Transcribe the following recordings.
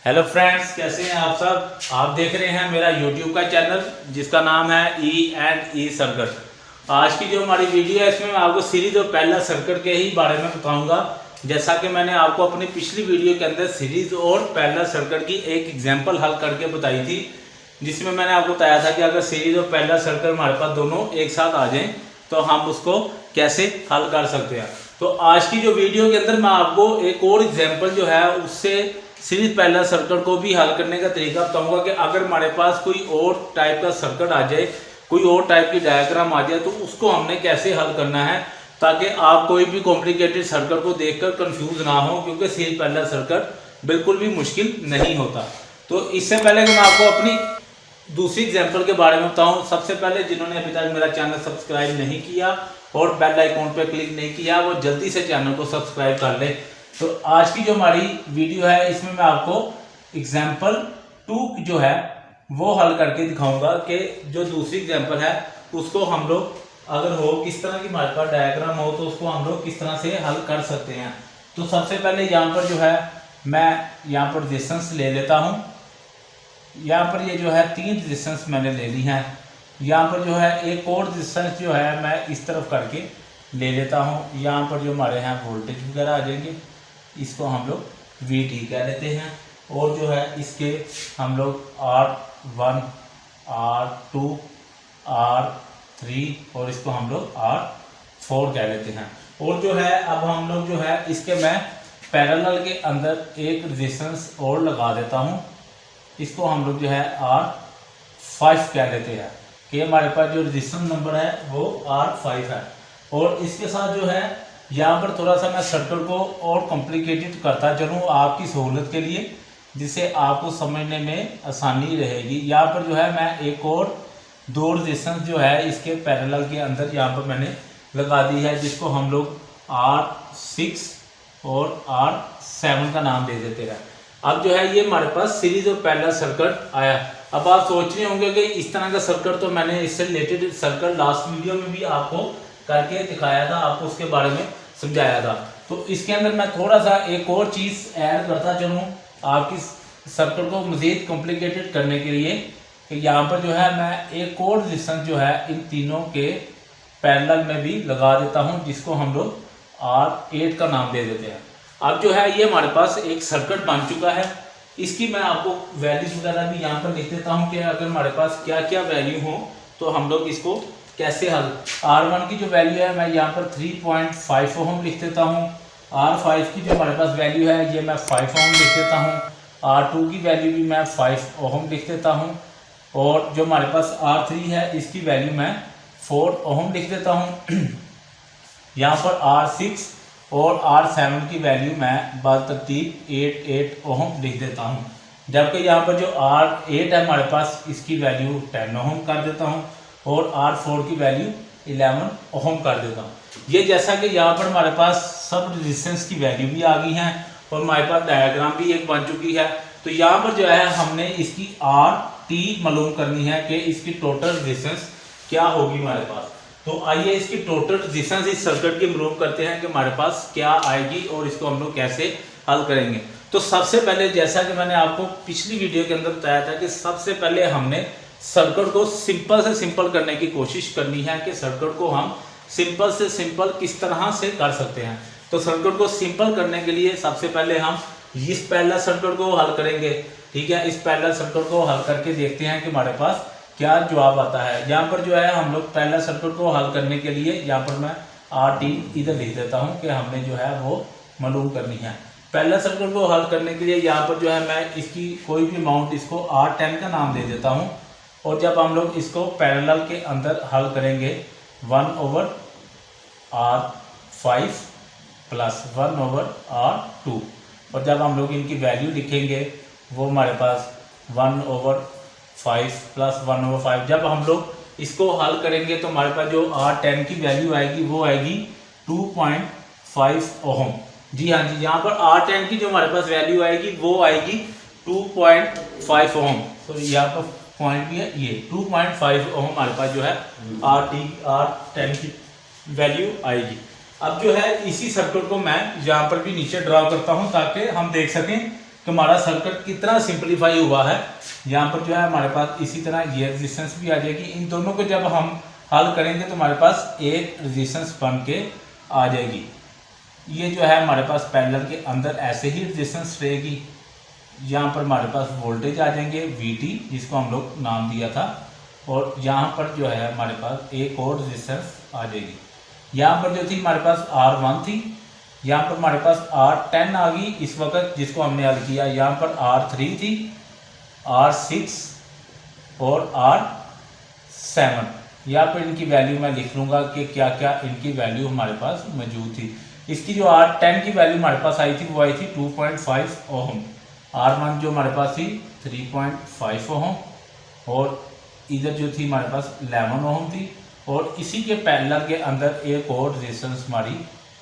Hello friends, कैसे हैं आप सब। आप देख रहे हैं मेरा यूट्यूब का चैनल जिसका नाम है E&E सर्किट। आज की जो हमारी वीडियो है इसमें मैं आपको सीरीज और पैरेलल सर्किट के ही बारे में बताऊंगा। जैसा कि मैंने आपको अपनी पिछली वीडियो के अंदर सीरीज और पैरेलल सर्किट की एक एग्जांपल हल करके बताई थी, जिसमें मैंने आपको बताया था कि अगर सीरीज और पैरेलल सर्किट हमारे पास दोनों एक साथ आ जाएं तो हम उसको कैसे हल कर सकते हैं। तो आज की जो वीडियो के अंदर मैं आपको एक और एग्जाम्पल जो है उससे सीरीज पैरेलल सर्किट को भी हल करने का तरीका बताऊंगा कि अगर हमारे पास कोई और टाइप का सर्किट आ जाए, कोई और टाइप की डायग्राम आ जाए, तो उसको हमने कैसे हल करना है ताकि आप कोई भी कॉम्प्लिकेटेड सर्किट को देखकर कंफ्यूज ना हो, क्योंकि सीरीज पैरेलल सर्किट बिल्कुल भी मुश्किल नहीं होता। तो इससे पहले कि मैं आपको अपनी दूसरी एग्जाम्पल के बारे में बताऊं, सबसे पहले जिन्होंने अभी तक मेरा चैनल सब्सक्राइब नहीं किया और बेल आइकॉन पर क्लिक नहीं किया वो जल्दी से चैनल को सब्सक्राइब कर ले। तो आज की जो हमारी वीडियो है इसमें मैं आपको एग्जाम्पल 2 जो है वो हल करके दिखाऊंगा कि जो दूसरी एग्जाम्पल है उसको हम लोग अगर हो किस तरह की हमारे पास डायग्राम हो तो उसको हम लोग किस तरह से हल कर सकते हैं। तो सबसे पहले यहाँ पर जो है मैं यहाँ पर रेजिस्टेंस ले लेता हूँ। यहाँ पर ये जो है 3 रेजिस्टेंस मैंने ले ली हैं। यहाँ पर जो है एक और रेजिस्टेंस जो है मैं इस तरफ करके ले लेता हूँ। यहाँ पर जो हमारे यहाँ वोल्टेज वगैरह आ जाएंगे, इसको हम लोग VT कह लेते हैं। और जो है इसके हम लोग R1 R2 R3 और इसको हम लोग R4 कह लेते हैं। और जो है अब हम लोग जो है इसके मैं पैरेलल के अंदर एक रेजिस्टेंस और लगा देता हूँ। इसको हम लोग जो है R5 कह लेते हैं कि हमारे पास जो रेजिस्टेंस नंबर है वो R5 है। और इसके साथ जो है यहाँ पर थोड़ा सा मैं सर्किट को और कॉम्प्लिकेटेड करता चलूँ आपकी सहूलत के लिए, जिससे आपको समझने में आसानी रहेगी। यहाँ पर जो है मैं एक और 2 रेजिस्टेंस जो है इसके पैरेलल के अंदर यहाँ पर मैंने लगा दी है, जिसको हम लोग R6 और R7 का नाम दे देते हैं। अब जो है ये हमारे पास सीरीज और पैरेलल सर्किट आया। अब आप सोच रहे होंगे कि इस तरह का सर्किट तो मैंने इससे रिलेटेड सर्किट लास्ट वीडियो में भी आपको करके दिखाया था, आपको उसके बारे में समझाया था। तो इसके अंदर मैं थोड़ा सा एक और चीज़ ऐड करता चलूँ आपकी सर्किट को मज़ीद कॉम्प्लिकेटेड करने के लिए कि यहाँ पर जो है मैं एक और रेजिस्टेंस जो है इन तीनों के पैरेलल में भी लगा देता हूँ, जिसको हम लोग R8 का नाम दे देते हैं। अब जो है ये हमारे पास एक सर्किट बन चुका है। इसकी मैं आपको वैल्यूज वगैरह भी यहाँ पर लिख देता हूँ कि अगर हमारे पास क्या क्या वैल्यू हो तो हम लोग इसको कैसे हल। R1 की जो वैल्यू है मैं यहाँ पर 3.5 ओम लिख देता हूँ। R5 की जो हमारे पास वैल्यू है ये मैं 5 ओम लिख देता हूँ। R2 की वैल्यू भी मैं 5 ओम लिख देता हूँ। और जो हमारे पास R3 है इसकी वैल्यू मैं 4 ओम लिख देता हूँ। यहाँ पर R6 और R7 की वैल्यू मैं बतरतीब 8 ओम लिख देता हूँ। जबकि यहाँ पर जो R8 है हमारे पास इसकी वैल्यू 10 ओम कर देता हूँ और R4 की वैल्यू 11 ओम कर देता हूँ। ये जैसा कि यहाँ पर हमारे पास सब रेजिस्टेंस की वैल्यू भी आ गई हैं और हमारे पास डायग्राम भी एक बन चुकी है। तो यहाँ पर जो है हमने इसकी RT मालूम करनी है कि इसकी टोटल रेजिस्टेंस क्या होगी हमारे पास। तो आइए इसकी टोटल रेजिस्टेंस इस सर्किट की मालूम करते हैं कि हमारे पास क्या आएगी और इसको हम लोग कैसे हल करेंगे। तो सबसे पहले जैसा कि मैंने आपको पिछली वीडियो के अंदर बताया था कि सबसे पहले हमने सर्किट को सिंपल से सिंपल करने की कोशिश करनी है कि सर्किट को हम सिंपल से सिंपल किस तरह से कर सकते हैं। तो सर्किट को सिंपल करने के लिए सबसे पहले हम इस पैरेलल सर्किट को हल करेंगे। ठीक है, इस पैरेलल सर्किट को हल करके देखते हैं कि हमारे पास क्या जवाब आता है। यहाँ पर जो है हम लोग पैरेलल सर्किट को हल करने के लिए यहाँ पर मैं RT इधर लिख देता हूँ कि हमने जो है वो मालूम करनी है। पैरेलल सर्किट को हल करने के लिए यहाँ पर जो है मैं इसकी कोई भी अमाउंट इसको R10 का नाम दे देता हूँ। और जब हम लोग इसको पैरेलल के अंदर हल करेंगे 1/R5 प्लस 1/R2 और जब हम लोग इनकी वैल्यू लिखेंगे वो हमारे पास 1/5 प्लस 1/5। जब हम लोग इसको हल करेंगे तो हमारे पास जो R10 की वैल्यू आएगी वो आएगी 2.5 ओम। जी हाँ जी, यहाँ पर R10 की जो हमारे पास वैल्यू आएगी वो आएगी 2.5 ओम। तो यहाँ पर पॉइंट भी है, ये 2.5 ओम हमारे पास जो है R10 की वैल्यू आएगी। अब जो है इसी सर्किट को मैं यहाँ पर भी नीचे ड्रा करता हूँ ताकि हम देख सकें कि हमारा सर्किट कितना सिंपलीफाई हुआ है। यहाँ पर जो है हमारे पास इसी तरह ये रेजिस्टेंस भी आ जाएगी। इन दोनों को जब हम हल करेंगे तो हमारे पास एक रेजिस्टेंस बन के आ जाएगी। ये जो है हमारे पास पैरेलल के अंदर ऐसे ही रेजिस्टेंस रहेगी। यहाँ पर हमारे पास वोल्टेज आ जाएंगे VT, जिसको हम लोग नाम दिया था, और यहाँ पर जो है हमारे पास एक और रेजिस्टेंस आ जाएगी। यहाँ पर जो थी हमारे पास R1 थी, यहाँ पर हमारे पास R10 आ गई इस वक्त, जिसको हमने हल किया। यहाँ पर R3 थी, R6 और R7। यहाँ पर इनकी वैल्यू मैं लिख लूँगा कि क्या क्या इनकी वैल्यू हमारे पास मौजूद थी। इसकी जो R10 की वैल्यू हमारे पास आई थी वो आई थी 2.5 ओम। R1 जो हमारे पास थी 3.5 ओम, और इधर जो थी हमारे पास 11 ओम थी। और इसी के पैरेलल के अंदर एक और रेजिस्टेंस हमारी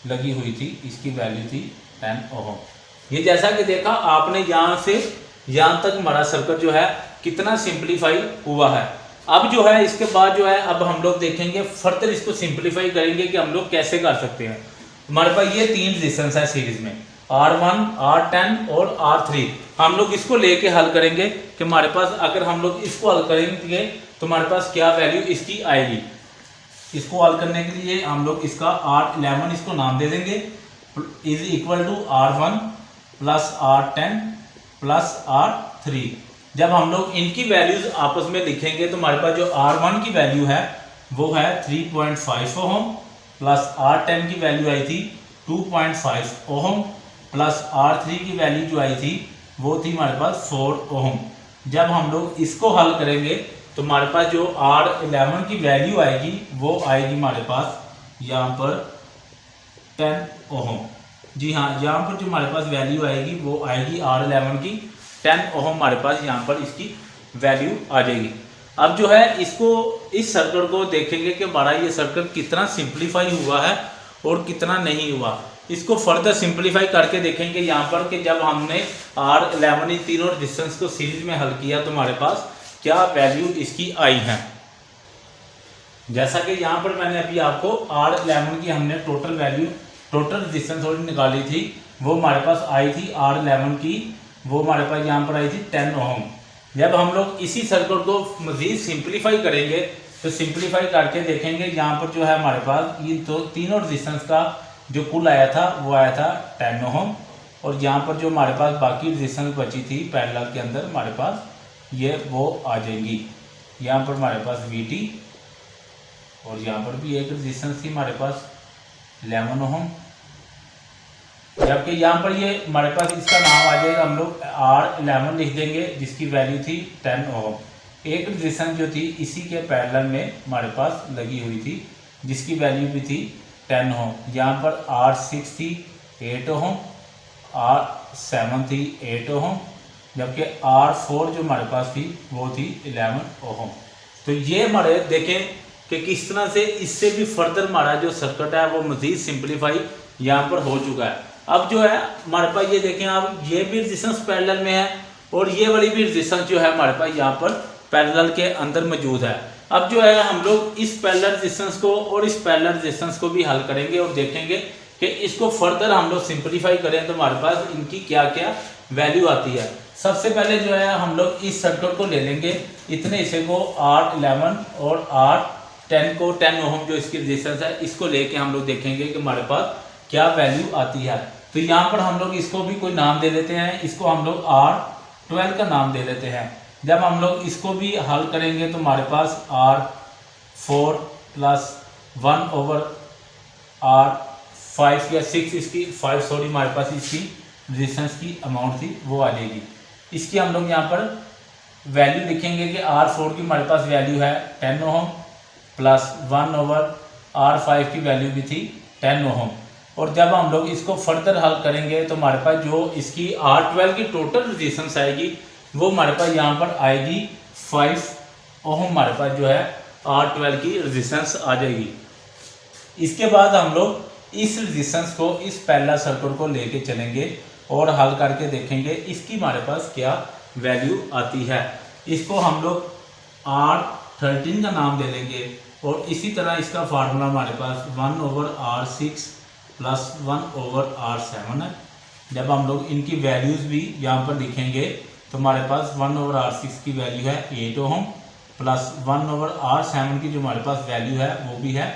लगी हुई थी, इसकी वैल्यू थी 10 ओम। ये जैसा कि देखा आपने, यहाँ से यहाँ तक हमारा सर्किट जो है कितना सिंपलीफाई हुआ है। अब जो है इसके बाद जो है अब हम लोग देखेंगे फर्दर, इसको सिंपलीफाई करेंगे कि हम लोग कैसे कर सकते हैं। हमारे पास ये 3 रेजिस्टेंस है सीरीज में, R1, R10 और R3। हम लोग इसको लेके हल करेंगे कि हमारे पास अगर हम लोग इसको हल करेंगे तो हमारे पास क्या वैल्यू इसकी आएगी। इसको हल करने के लिए हम लोग इसका R11 इसको नाम दे देंगे, is equal to R1 plus R10 plus R3। जब हम लोग इनकी वैल्यूज आपस में लिखेंगे तो हमारे पास जो R1 की वैल्यू है वो है 3.5 ओम, प्लस R10 की वैल्यू आई थी 2.5 ओम, प्लस R3 की वैल्यू जो आई थी वो थी हमारे पास 4 ओम। जब हम लोग इसको हल करेंगे तो हमारे पास जो R11 की वैल्यू आएगी वो आएगी हमारे पास यहाँ पर 10 ओम। जी हाँ, यहाँ पर जो हमारे पास वैल्यू आएगी वो आएगी R11 की 10 ओम। हमारे पास यहाँ पर इसकी वैल्यू आ जाएगी। अब जो है इसको, इस सर्किट को देखेंगे कि हमारा ये सर्किट कितना सिंपलीफाई हुआ है और कितना नहीं हुआ। इसको फर्दर सिंपलीफाई करके देखेंगे यहाँ पर कि जब हमने R11 इन तीनों रेजिस्टेंस को सीरीज में हल किया तो हमारे पास क्या वैल्यू इसकी आई है। जैसा कि यहाँ पर मैंने अभी आपको R11 की हमने टोटल वैल्यू, टोटल रेजिस्टेंस और निकाली थी, वो हमारे पास आई थी R11 की, वो हमारे पास यहाँ पर आई थी 10 ओम। जब हम लोग इसी सर्किट को मज़ीद सिंपलीफाई करेंगे तो सिंपलीफाई करके देखेंगे यहाँ पर जो है हमारे पास ये तीनों रेजिस्टेंस का जो कुल आया था वो आया था 10 ओम। और यहाँ पर जो हमारे पास बाकी रेजिस्टेंस बची थी पैरेलल के अंदर हमारे पास ये वो आ जाएंगी। यहाँ पर हमारे पास VT, और यहाँ पर भी एक रेजिस्टेंस थी हमारे पास 11 ओम। जबकि यहाँ पर ये हमारे पास इसका नाम आ जाएगा, हम लोग R11 लिख देंगे जिसकी वैल्यू थी 10 ओम। एक रेजिस्टेंस जो थी इसी के पैरेलल में हमारे पास लगी हुई थी जिसकी वैल्यू भी थी 10 ओम। यहाँ पर R6 थी 8 ओम, R7 थी 8 ओम, जबकि R4 जो हमारे पास थी वो थी 11 ओम। तो ये हमारे देखें कि किस तरह से इससे भी फर्दर हमारा जो सर्किट है वो मज़ीद सिंपलीफाई यहाँ पर हो चुका है। अब जो है हमारे पास ये देखें, अब ये भी रेजिस्टेंस पैरेलल में है और ये वाली भी रेजिस्टेंस जो है हमारे पास यहाँ पर पैरेलल के अंदर मौजूद है। अब जो है हम लोग इस पैरेलल रेजिस्टेंस को और इस पैरेलल रेजिस्टेंस को भी हल करेंगे और देखेंगे कि इसको फर्दर हम लोग सिंपलीफाई करें तो हमारे पास इनकी क्या क्या वैल्यू आती है। सबसे पहले जो है हम लोग इस सर्किट को ले लेंगे, इतने हिस्से को R11 और R10 को 10 ओम जो इसकी रेजिस्टेंस है इसको लेके हम लोग देखेंगे कि हमारे पास क्या वैल्यू आती है। तो यहाँ पर हम लोग इसको भी कोई नाम दे लेते हैं, इसको हम लोग R12 का नाम दे लेते हैं। जब हम लोग इसको भी हल करेंगे तो हमारे पास R4 प्लस 1 ओवर R5 या 6 इसकी 5 सॉरी हमारे पास इसकी रेजिस्टेंस की अमाउंट थी वो आ जाएगी। इसकी हम लोग यहाँ पर वैल्यू लिखेंगे कि R4 की हमारे पास वैल्यू है 10 ओम, प्लस 1 ओवर R5 की वैल्यू भी थी 10 ओम। और जब हम लोग इसको फर्दर हल करेंगे तो हमारे पास जो इसकी R12 की टोटल रेजिस्टेंस आएगी वो हमारे पास यहाँ पर आएगी 5 ओम। हमारे पास जो है R12 की रेजिस्टेंस आ जाएगी। इसके बाद हम लोग इस रेजिस्टेंस को इस पैरेलल सर्किट को लेके चलेंगे और हल करके देखेंगे इसकी हमारे पास क्या वैल्यू आती है। इसको हम लोग R13 का नाम दे देंगे और इसी तरह इसका फार्मूला हमारे पास 1 over R6 plus 1 over R7 है। जब हम लोग इनकी वैल्यूज़ भी यहाँ पर लिखेंगे तो हमारे पास 1/R6 की वैल्यू है 8 ओहम प्लस 1/R7 की जो हमारे पास वैल्यू है वो भी है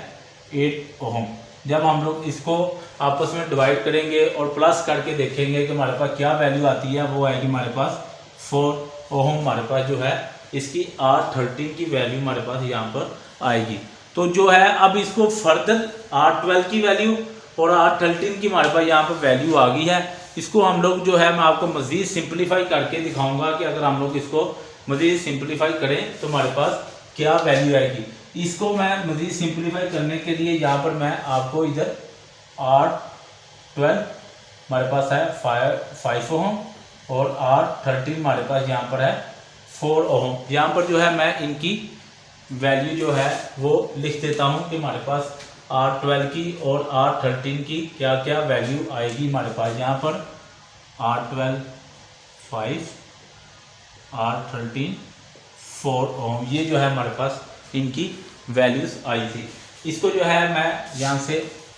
8 ओहम। जब हम लोग इसको आपस में डिवाइड करेंगे और प्लस करके देखेंगे कि हमारे पास क्या वैल्यू आती है, वो आएगी हमारे पास 4 ओहम। हमारे पास जो है इसकी R13 की वैल्यू हमारे पास यहाँ पर आएगी। तो जो है अब इसको फर्दर R12 की वैल्यू और R13 की हमारे पास यहाँ पर वैल्यू आ गई है। इसको हम लोग जो है मैं आपको मज़ीद सिंप्लीफाई करके दिखाऊंगा कि अगर हम लोग इसको मज़ीद सिंप्लीफाई करें तो हमारे पास क्या वैल्यू आएगी। इसको मैं मज़ीद सिंप्लीफाई करने के लिए यहाँ पर मैं आपको इधर R12 हमारे पास है 5 ओहम और R13 हमारे पास यहाँ पर है 4 ओहम। यहाँ पर जो है मैं इनकी वैल्यू जो है वो लिख देता हूँ कि हमारे पास R12 की और R13 की क्या क्या वैल्यू आएगी। हमारे पास यहाँ पर R12 5, R13 4 ओम, ये जो है हमारे पास इनकी वैल्यूज़ आई थी। इसको जो है मैं यहाँ से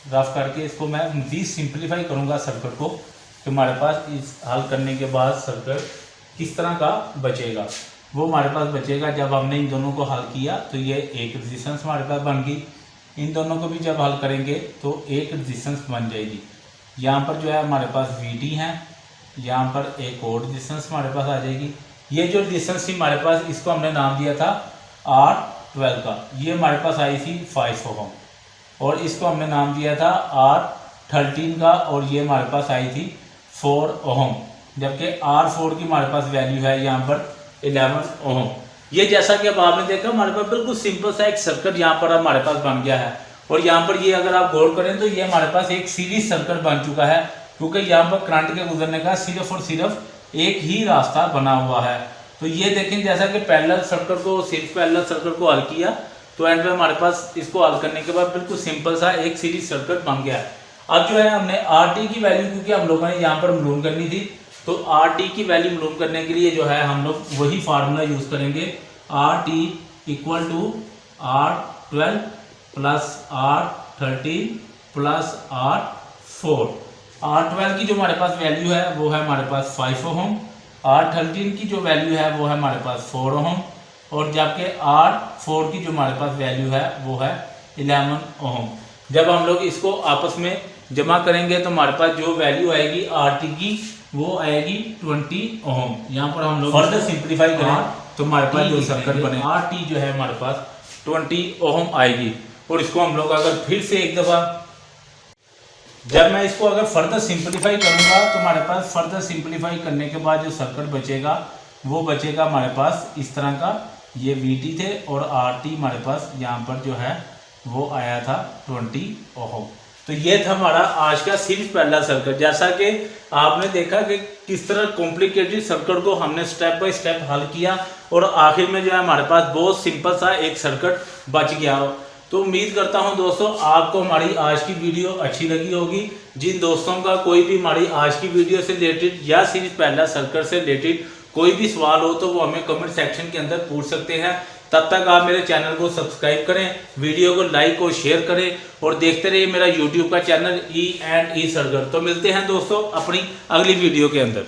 रफ करके इसको मैं मज़ीद सिंप्लीफाई करूँगा सर्किट को, कि हमारे पास इस हल करने के बाद सर्किट किस तरह का बचेगा। वो हमारे पास बचेगा जब हमने इन दोनों को हल किया तो ये एक रेजिस्टेंस हमारे पास बन गई। इन दोनों को भी जब हल करेंगे तो एक रेजिस्टेंस बन जाएगी। यहाँ पर जो है हमारे पास VT है, यहाँ पर एक और रेजिस्टेंस हमारे पास आ जाएगी। ये जो रेजिस्टेंस थी हमारे पास, इसको हमने नाम दिया था R12 का, ये हमारे पास आई थी 5 ओहम, और इसको हमने नाम दिया था R13 का और ये हमारे पास आई थी 4 ओहम, जबकि R4 की हमारे पास वैल्यू है यहाँ पर 11 ओहम। ये जैसा कि अब आपने देखा हमारे पास बिल्कुल सिंपल सा एक सर्किट यहाँ पर हमारे पास बन गया है। और यहाँ पर ये अगर आप गौर करें तो ये हमारे पास एक सीरीज सर्किट बन चुका है, क्योंकि यहाँ पर करंट के गुजरने का सिर्फ और सिर्फ एक ही रास्ता बना हुआ है। तो ये देखें, जैसा कि पैरेलल सर्किट को सिर्फ पैरेलल सर्किट को हल किया तो एंड में हमारे पास इसको हल करने के बाद बिल्कुल सिंपल सा एक सीरीज सर्किट बन गया है। अब जो है हमने RT की वैल्यू, क्योंकि हम लोगों ने यहाँ पर मालूम करनी थी, तो RT की वैल्यू मालूम करने के लिए जो है हम लोग वही फार्मूला यूज करेंगे, RT equal to R12 plus R13 plus R4। R12 की जो हमारे पास वैल्यू है वो है हमारे पास 5 ओहम, R13 की जो वैल्यू है वो है हमारे पास 4 ओहम, और जबकि R4 की जो हमारे पास वैल्यू है वो है 11 ओहम। जब हम लोग इसको आपस में जमा करेंगे तो हमारे पास जो वैल्यू आएगी RT की वो आएगी 20 ओहम। यहाँ पर हम लोग फर्दर सिंप्लीफाई करें तो हमारे पास जो सर्किट बने RT जो है हमारे पास 20 ओहम आएगी। और इसको हम लोग अगर फिर से एक दफ़ा, जब मैं इसको अगर फर्दर सिंप्लीफाई करूँगा तो हमारे पास फर्दर सिंप्लीफाई करने के बाद जो सर्किट बचेगा वो बचेगा हमारे पास इस तरह का। ये VT थे और RT हमारे पास यहाँ पर जो है वो आया था 20 ओहम। तो ये था हमारा आज का सिर्फ पहला सर्किट। जैसा कि आपने देखा कि किस तरह कॉम्प्लिकेटेड सर्किट को हमने स्टेप बाय स्टेप हल किया और आखिर में जो है हमारे पास बहुत सिंपल सा एक सर्किट बच गया हो। तो उम्मीद करता हूं दोस्तों आपको हमारी आज की वीडियो अच्छी लगी होगी। जिन दोस्तों का कोई भी हमारी आज की वीडियो से रिलेटेड या सिर्फ पहला सर्किट से रिलेटेड कोई भी सवाल हो तो वो हमें कमेंट सेक्शन के अंदर पूछ सकते हैं। तब तक आप मेरे चैनल को सब्सक्राइब करें, वीडियो को लाइक और शेयर करें और देखते रहिए मेरा यूट्यूब का चैनल E&E सर्किट। तो मिलते हैं दोस्तों अपनी अगली वीडियो के अंदर।